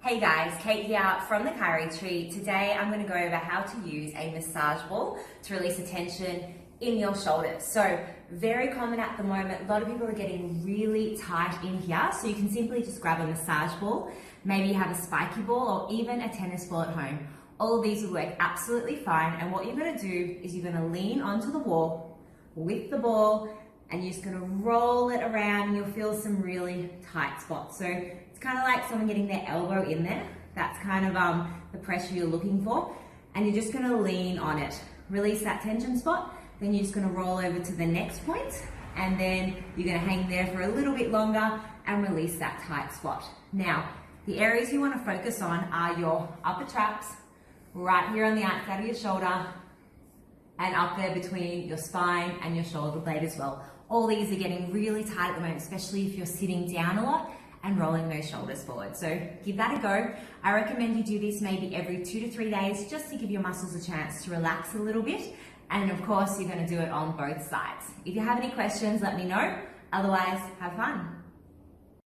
Hey guys, Kate here from the Chiro Retreat. Today I'm going to go over how to use a massage ball to release the tension in your shoulders. So very common at the moment, a lot of people are getting really tight in here. So you can simply just grab a massage ball, maybe you have a spiky ball or even a tennis ball at home. All of these will work absolutely fine. And what you're going to do is you're going to lean onto the wall with the ball and you're just going to roll it around and you'll feel some really tight spots. So it's kind of like someone getting their elbow in there. That's kind of the pressure you're looking for. And you're just going to lean on it. Release that tension spot. Then you're just going to roll over to the next point, and then you're going to hang there for a little bit longer and release that tight spot. Now, the areas you want to focus on are your upper traps, right here on the outside of your shoulder, and up there between your spine and your shoulder blade as well. All these are getting really tight at the moment, especially if you're sitting down a lot and rolling those shoulders forward. So give that a go. I recommend you do this maybe every 2 to 3 days just to give your muscles a chance to relax a little bit. And of course, you're going to do it on both sides. If you have any questions, let me know. Otherwise, have fun.